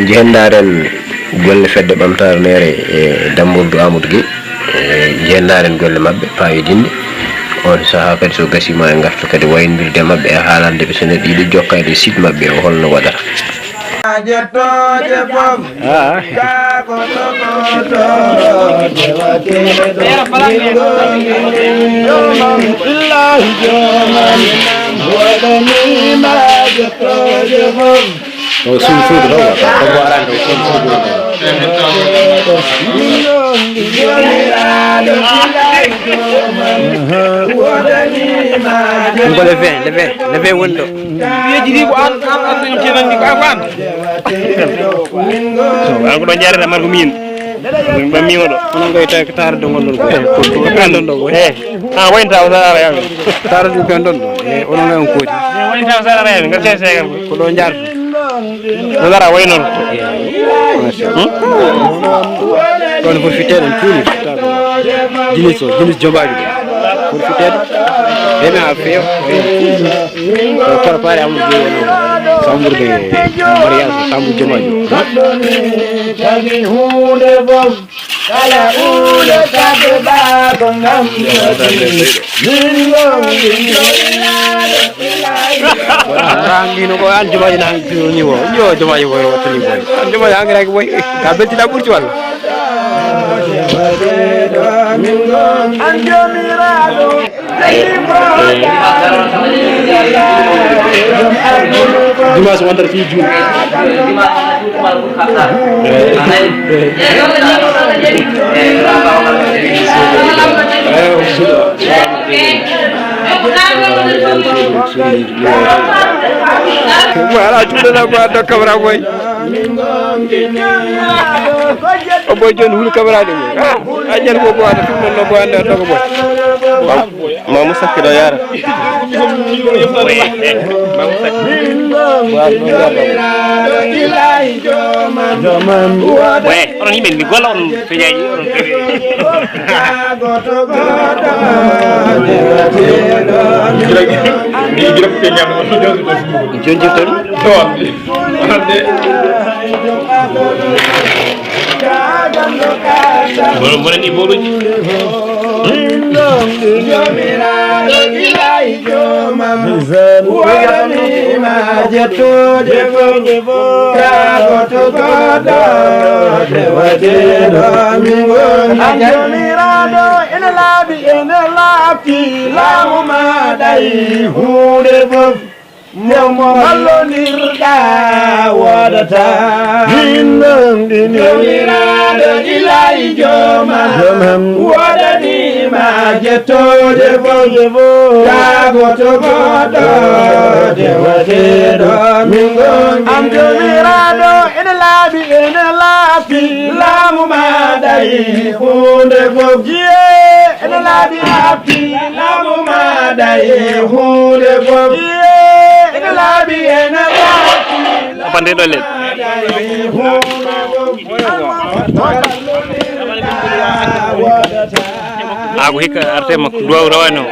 jendaren golle fedde bamtarnere e Dambourdou Amadou Gueye jendaren golle mabbe pawidinde on saha kadi so gasima en gartu kadi wayndirde mabbe e haalande be sene diidi jokkade site mabbe o holno wadata le vin wondo yeji ko an tenandi ko afan so an ko do jarata marko min ba mi wodo onon koy tak tar do ngol ko kandon do ha wayta o sara yawe tar do kandon do e onon on ko wayta o sara yawe ngar segal ko do jaar do dara waynon kon pour fitel en tout jinis jobaji pour fitel bebe a feo ko préparer am de sambour de mariage sambour jobaji tagi hunde bom kala ule tabe ba bangam rangi no ko an jobaji nang ni wo yo jobaji wo watani boy an jobaji ang rek boy ka belti da burti wal Dimas wonder fi ju wala jude na ko do kamera boy o boy jon hul kamera de ajal ko bo ata tum no bo anda to ko boy ma musakki do yara we onon yimbe mi golla on feñaji onon ni girap ke ñam on jonji ton mo ni boluji Nemo malonirda wadata Nirada ilai jomam Wadani majeto devo Kago togodo Dewadedo mingon Amjomirado inelabi Lamu madai hunde bobjie Inelabi api Lamu madai hunde bobjie apande do len ago hikka arte makko duwaw rawano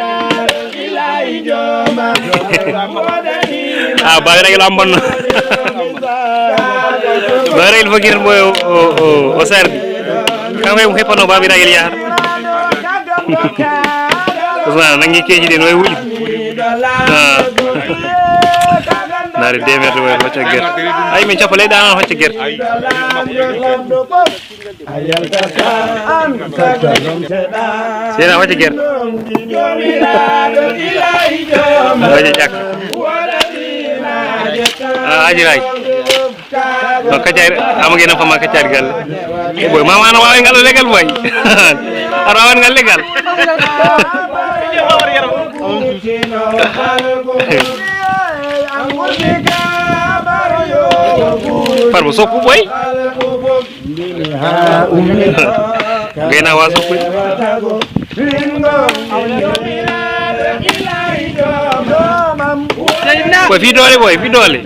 bagara ila bonno bare il fakir boy o sardi kamay mo hepano babira il yar Usman nangi keji de noy wuli nari demeter way hocca ger ay min ciapa leyda an hocca ger sena hocca ger waje jak aji ray no kacar amage na fama kacar gal boy mama na wawi ngal legal boy arawan ngal legal Parbo sopu boy. Gena wa sopu. Boy fi dole boy, fi dole.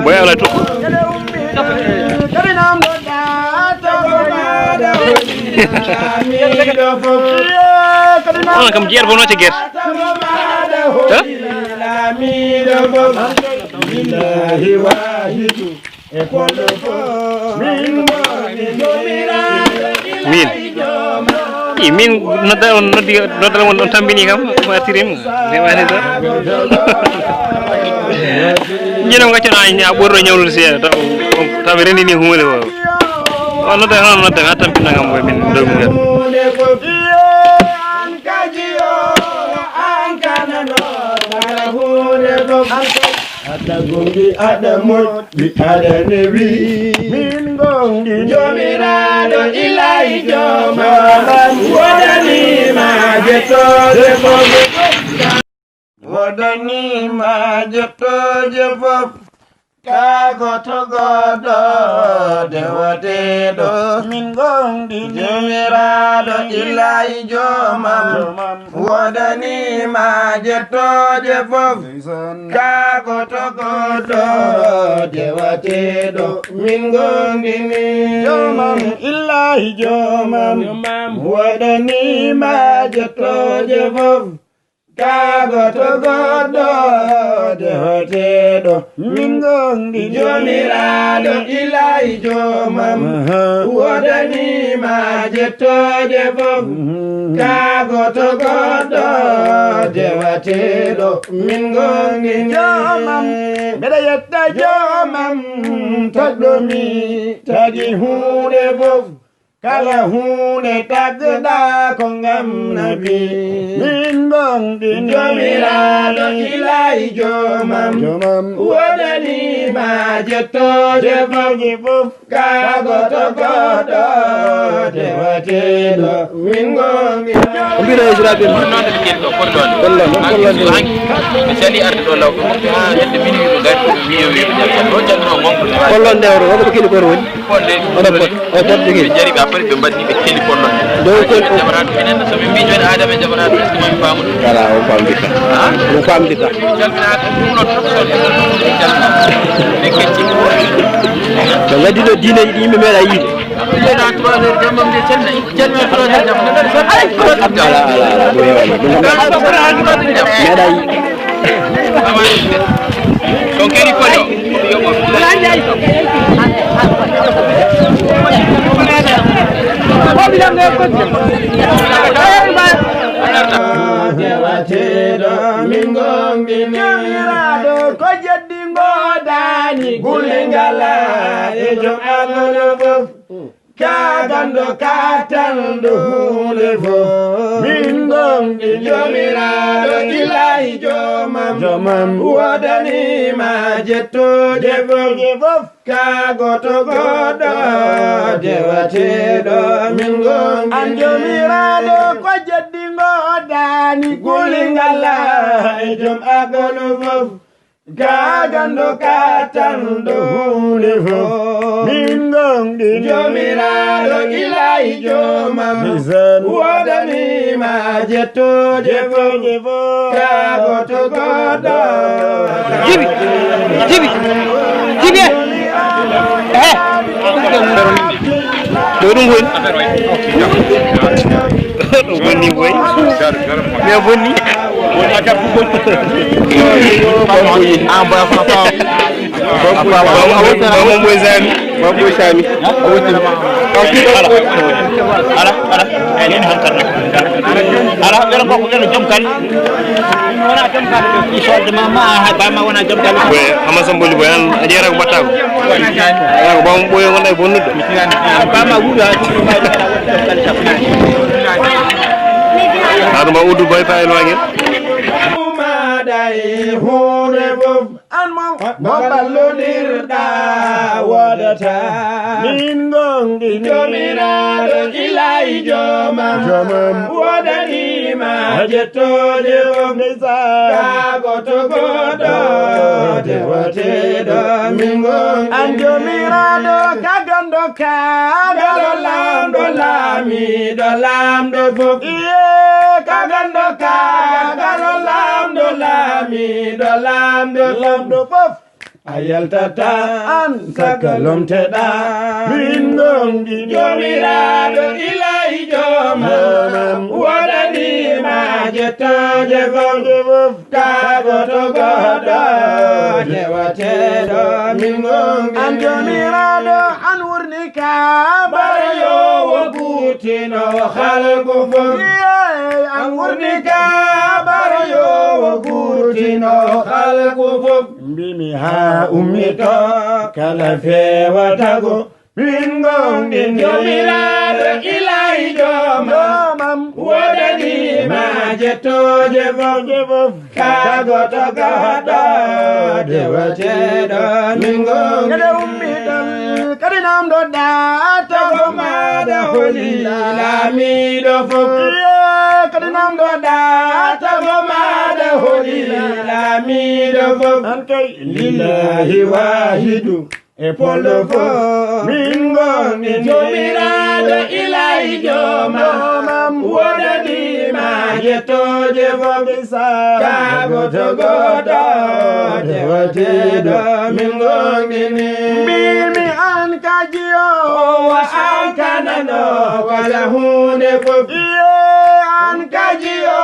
Boy ala tu. Ona kam jer bono ci ger. lamiɗo fof billahi wahidu e koɗo fof min goni jomiraɗo min noddal on on tambini kam watirim ne wani do ñenam gaccana ñaa ɓurɗo ñawlude seeɗa taw ɓe rendini hunde o on nodda hono nodda ha tampina kam koye min dow ngel an kaji o an kanano kala hunde fof aɗa gonɗi aɗa moƴƴi aɗa newi min gonɗi jomiraɗo ilahi jomaman woɗanima jettoje fof woɗanima jettoje fof kago to goɗɗo dewateɗo min gonɗi jomiraɗo ilahi jomam woɗanima jettoje fof kago to goɗɗo dewateɗo min gonɗini jomam ilahi jomam woɗanima jettoje fof kago to goɗɗo dewateɗo min gonɗi jomiraɗo ilahi jomam woɗanima jettoje fof kago to goɗɗo dewateɗo min gonɗi jomam mbeɗa yetta jomam tagɗomi tagi hunde fof kala hunde tagɗa ko ngam nabi min gonɗi jomiraɗo ilahi jomam woɗanima jettoje fof kago to goɗɗo dewateɗo min gonɗi o mbino israɓe nonde ɓe jeeɗi ɗo kollonde mi sali arde ɗo law ko mofti ha hedde minuit ɗo gari ɗo wiyowi ɗo jalluno gonɗo kollonde oro oɗo kili koto woni fonde oɗo ɓe jari ɓe appaɗi ɓe mbaɗni ɓe keli kollonde jabanaɗo minen somin mbi joni adama e jabanaɗo est ce que mami famuɗo ala o famdita o famdita calminaka ɗum ɗo trop sole calmina ɓe kecci so gaddi ɗo diineji ɗi yimɓe meeɗa yiide ɓeɗa 3 heures jammam nde calmina 3 heures jammam nde ala ɗum hewani ɗum meeɗa yiide so kedi koɗo yoɓo dewateɗo min gonɗi jomiraɗo ko jeddi godani gulingala e jom agolo fof kagando katanɗo hunde fof min gonɗi jomiraɗo ilahi jomam woɗanima jettoje fof kago to goɗɗo dewateɗo min gonɗi an jomiraɗo ko jeddi godani gulingala e jom agolo fof kagando katanɗo hunde fof min gonɗi jomiraɗo ilahi jomam woɗanima jettoje fof kago to goɗɗo jibi ɗo ɗum woni ɗo bonni boy mais bonni bamon boy sami baboy sami ala ɓeɗa koko ɓeɗa joom kal wona joom kal isode ma bama wona joom kal boy amasa mboli boy an a jeera ko batta ko ko bamon boy gonɗa e bonnude bama wuuɗa haɗum ma uddu boy fa en wagel maɗay hunde fof an mo ballonirɗa woɗata min gonɗi jomiraɗo ilahi jomam woɗanima jettoje fof kago to goɗɗo dewateɗo min gonɗi an jomiraɗo kagando kagalo lamɗo laamiɗo lamɗo fof kagando kagalo lamɗo laamiɗo lamɗo fof a yaltata an saka lomteɗa min gonɗi jomiraɗo ilahi jomam wodani ma jettoje fof kago to goɗɗo dewateɗo min gonɗini an jomiraɗo an wurnika bara yowo gurtino halko fof an wurnika bara yowo gurtino halko fof mbimi ha ummito kala fewatago min gonɗini jomiraɗo ilahi jomam wodanima jettoje fof kago to goɗɗo dewateɗo min gonɗini kede ummiɗon kadi namdoɗa tago maɗa holi laamiɗo fof kadi namdoɗa tago maɗa holi laamiɗo fof an kay lillahi wahidu e polɗo fof min gonɗini jomiraɗo ilahi jomam wodanima jettoje fof kago to goɗɗo dewateɗo min gonɗini mbimi an kajiyo an kanano kala hunde fof an kajiyo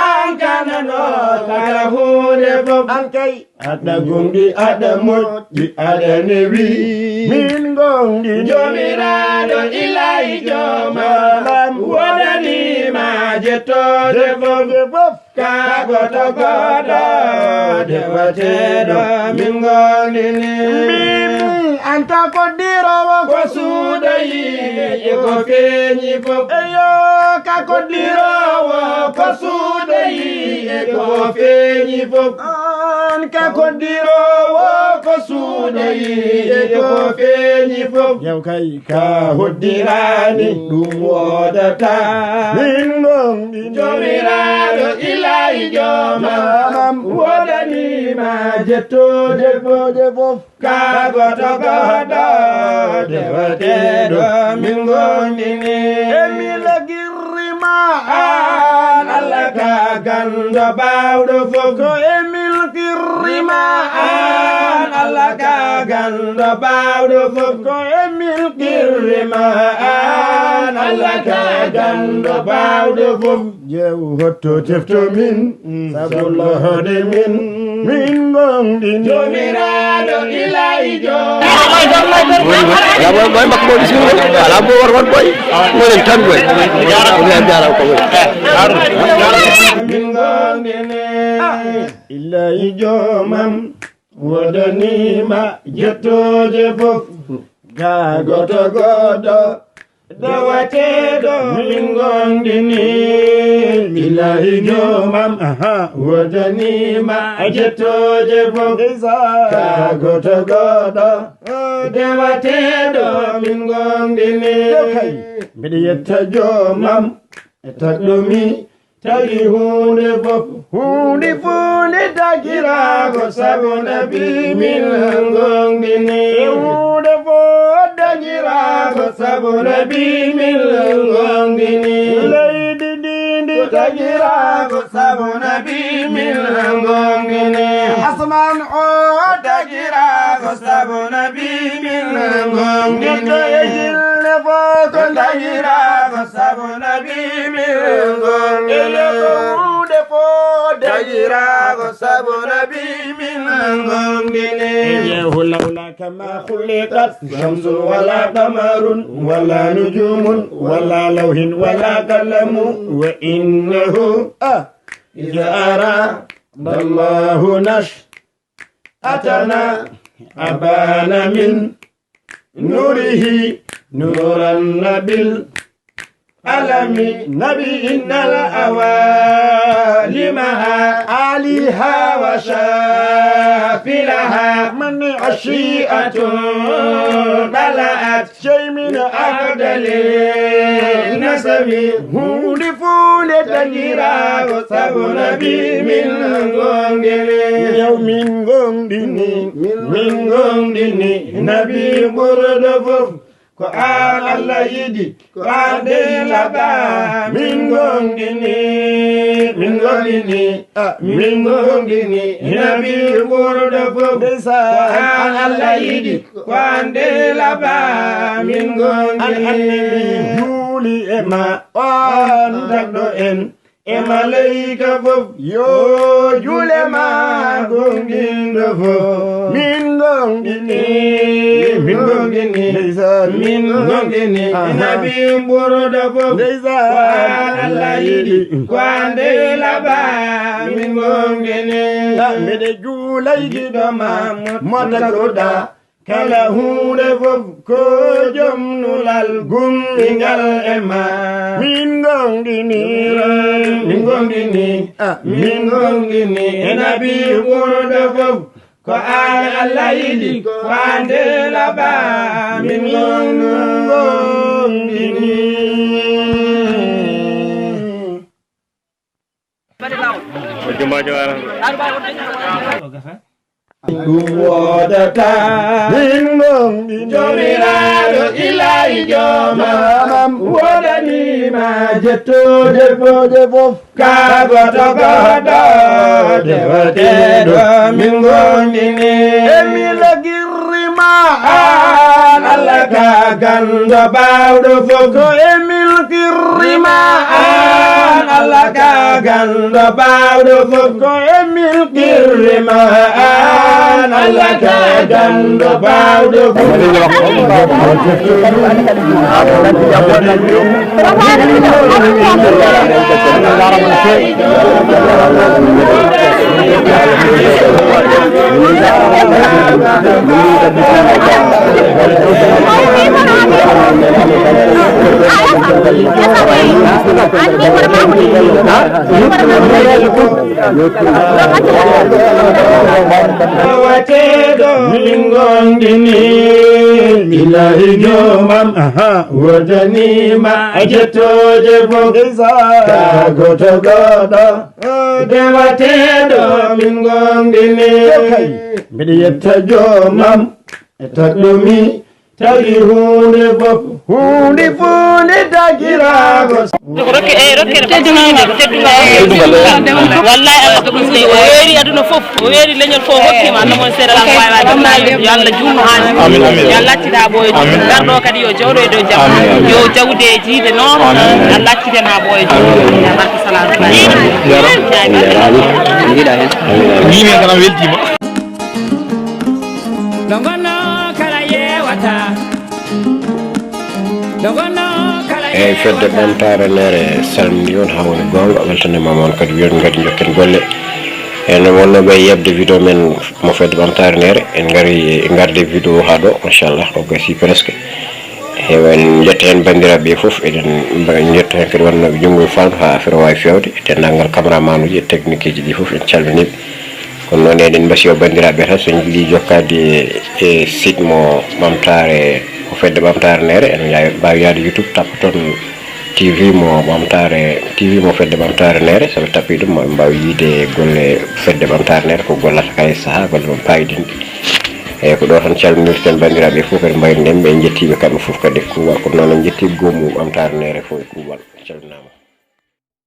an kanano kala hunde fof an kay aɗa gonɗi aɗa moƴƴi aɗa newi min gonɗini jomiraɗo ilahi jomam wodanima jettoje fof kago to goɗɗo dewateɗo min gonɗini mbimi anta koddirowo ko suudayi e ko feeñi fof eyo ka koddirowo ko suudayi e ko feeñi fof an ka koddirowo ko suudayi e ko feeñi fof yaw kay ka hoddirani ɗum wodata min gonɗini jomiraɗo ilahi jomam wodanima jettoje fof kago to goɗɗo dewateɗo min gonɗini emi lagirrima an Allah ka gando bawɗo fof ko emil kirrima an Allah ka gando bawɗo fof ko emil kirrima an Allah ka gando bawɗo fof jew hotto tefto min sabullode min gonɗini jomiraɗo ilahi boy makko bismillah ala bo war won boy molen tan boy jara ko boy min gonɗini ilahi jomam wodanima jettoje fof kago to goɗɗo dewateɗo min gonɗini ilahi jomam wodanima jettoje fof kago to goɗɗo dewateɗo min gonɗini mbiɗa yetta jomam e tagɗomi tagi hunde fof hunde funde dagirago sabu nabi min gonɗini hunde fof dagirago sabu nabi min gonɗini leydi ndindi dagirago sabu nabi min gonɗini asman o dagirago sabu nabi min gonɗini ejille fof dagirago sabu nabi min gonɗini hunde fof dagirago sabu nabi min gonɗini yehu lawlaka ma khuliqat shamsun wala qamarun wala nujumun wala lawhin wala kalamu wa innahu idha arada Allahu nash'atana abana min nurihi nuran nabil alami nabi innal awalimaha aliha wa shafilaha man ashi'atun bala'at shay min afdali nasabi hunde funde tagirago sabu nabi min gonɗini yow min gonɗini nabi ɓurɗo fof ko an Allah yiɗi ko an de laɓa min gonɗini nabi ɓurɗo fof ko an Allah yiɗi ko an de laɓa min gonɗini juli ema on tagdo en e malaika fof yo julema gongindo fof min gongini min gongini nabi boroda fof Allah yidi kwande laba min gongini mede julay gido ma motagoda kala hunde fof ko jomnulal gummingal ema min gongini min gongini nabi boroda fof ko an Allah yidi ko ande laba min gongini ɗum wodata min gongini jomiraɗo ilahi jomam wodanima jettode fode fof kagoto goɗo dewateɗo min gongini emi lagirrima an Allah ka gando bawɗo fof ko emil kirrima an Allah ka gando bawɗo fof ko emil kirrima an Allah ka gando bawɗo fof wateɗo min gongini ilahi jomam wodanima jettoje fof kagoto goɗo dewateɗo min gongini mbiɗa yetta jomam e tagɗomi tagi hunde fof hunde funde tagirago wallahi Allah to ɗum o weeri aduna fof o weeri leñol fof hokkima Allah mon seeɗa wawi yo Allah junno han yo Allah accita ɓoye garɗo kadi yo jawɗo e dow jam yo jawde e jiide noon Allah accitana ɓoye barke salatu jiiɗa hen yimi kana weltima ɗo gonno kala yewata ɗo gonno eyyi fedde ɓamtare nere salmini on ha woni gonga weltanima on kadi wiyon gadi jokken golle en wonnoɓe yebde vidéo men mo fedde ɓamtare nere en gari garde vidéo ha ɗo machallah o gasi presque en jetta hen bandiraɓe foof eɗen jetta hen kadi wannoɓe junggo fandu ha affaire wawi fewde e dendagal cameraman uji e technique ji ɗi foof en calminiɓe kono noon eɗen mbasi o bandiraɓe tan so jiiɗi jokkade e site mo ɓamtare o fedde ɓamtare nere en mbawi yaade YouTube tappa toon TV mo fedde ɓamtare nere soɓe tappi ɗum moɓe mbawi yiide golle fedde ɓamtare nere ko gollata kay saaha golle mum payidinde eyyi ko ɗo tan calminirten bandiraɓe fof kadi mbaynoɗen ɓe jettiɓe kamɓe fof kadi kuuɓal kono noon en jetti goomu ɓamtare nere fof e kuuɓal calminama